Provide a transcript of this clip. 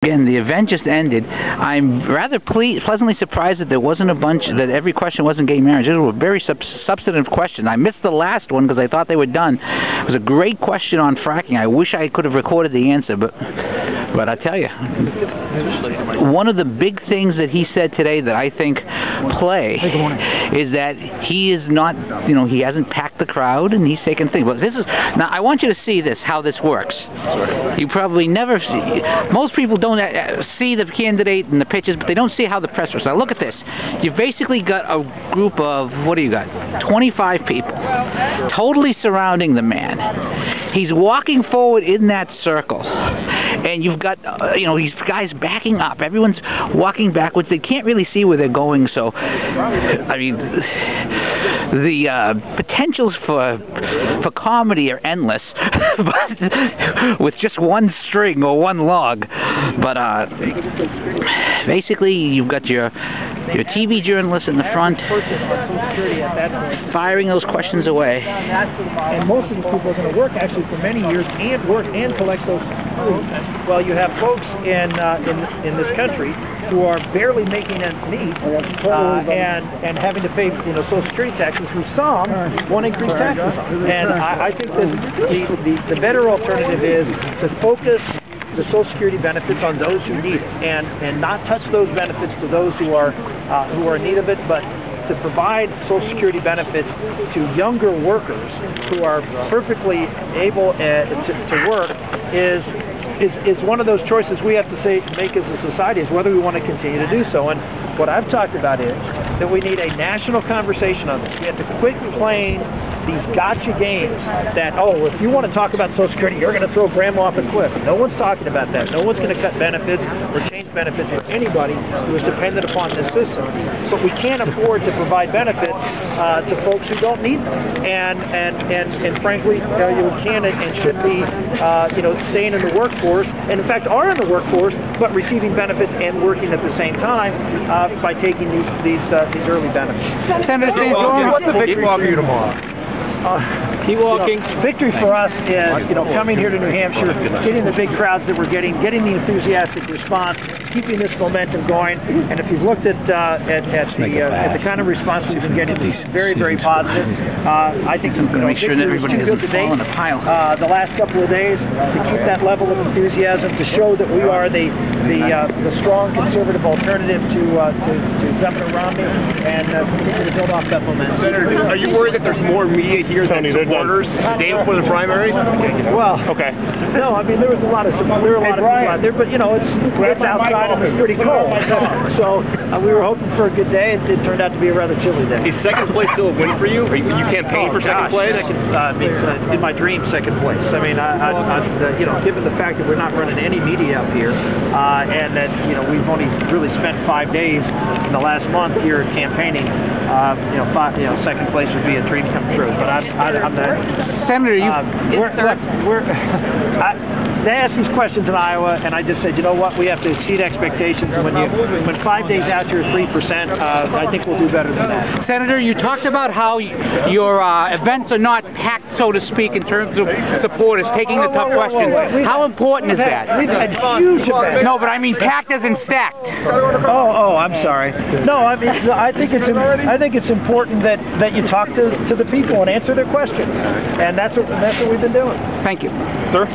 Again, the event just ended. I'm rather pleasantly surprised that there wasn't that every question wasn't gay marriage. It was a very substantive question. I missed the last one because I thought they were done. It was a great question on fracking. I wish I could have recorded the answer, but I tell you, one of the big things that he said today that I think play is that he is not, he hasn't packed the crowd and he's taking things. But now I want you to see this, how this works. You probably never see, most people don't see the candidate and the pitches, but they don't see how the press works. Now look at this. You've basically got a group of, 25 people totally surrounding the man. He's walking forward in that circle, and you've got, these guys backing up. Everyone's walking backwards. They can't really see where they're going, so, I mean, the potentials for comedy are endless, but with just one string or one log. But basically, you've got your TV journalists in the front firing those questions away. And most of these people are going to work actually for many years and work and collect those. Well, you have folks in this country who are barely making ends meet and having to pay Social Security taxes, who some won't increase taxes. And I think that the better alternative is to focus the Social Security benefits on those who need it, and not touch those benefits to those who are in need of it, but to provide Social Security benefits to younger workers who are perfectly able to work is one of those choices we have to make as a society, is whether we want to continue to do so. And what I've talked about is that we need a national conversation on this. We have to quit playing these gotcha games that, if you want to talk about Social Security, you're going to throw grandma off a cliff. No one's talking about that. No one's going to cut benefits or change benefits for anybody who is dependent upon this system. But we can't afford to provide benefits to folks who don't need them. And frankly, we can and should be, staying in the workforce, and in fact are in the workforce, but receiving benefits and working at the same time by taking these early benefits. Senator Santorum, what's the victory for you tomorrow? Keep walking. Victory for us is, coming here to New Hampshire, getting the big crowds that we're getting the enthusiastic response, keeping this momentum going. And if you've looked at the kind of response we've been getting, it's very, very positive. I think make sure that everybody doesn't fall in a pile. The last couple of days, to keep that level of enthusiasm, to show that we are the strong conservative alternative to Governor Romney, and continue to build off that momentum. Senator, are you worried that there's more media here than supporters the day before the primary? Well, okay. No, I mean, there was a lot of people out there, but it's outside and it's pretty cold. So we were hoping for a good day. It turned out to be a rather chilly day. Is second place still a win for you? Are you campaigning for second place? In my dream, second place. I mean, given the fact that we're not running any media up here, and that we've only really spent 5 days in the last month here campaigning, second place would be a dream come true. But I'm not. Senator, they asked these questions in Iowa, and I just said, you know what, we have to exceed expectations. When 5 days out you're 3%, I think we'll do better than that. Senator, you talked about how your events are not packed, so to speak, in terms of supporters taking the tough questions. How important is that? We've had huge events. No, but I mean packed as in stacked. Oh, I'm sorry. No, I mean, I think it's important that you talk to the people and answer their questions, and that's what we've been doing. Thank you, sir.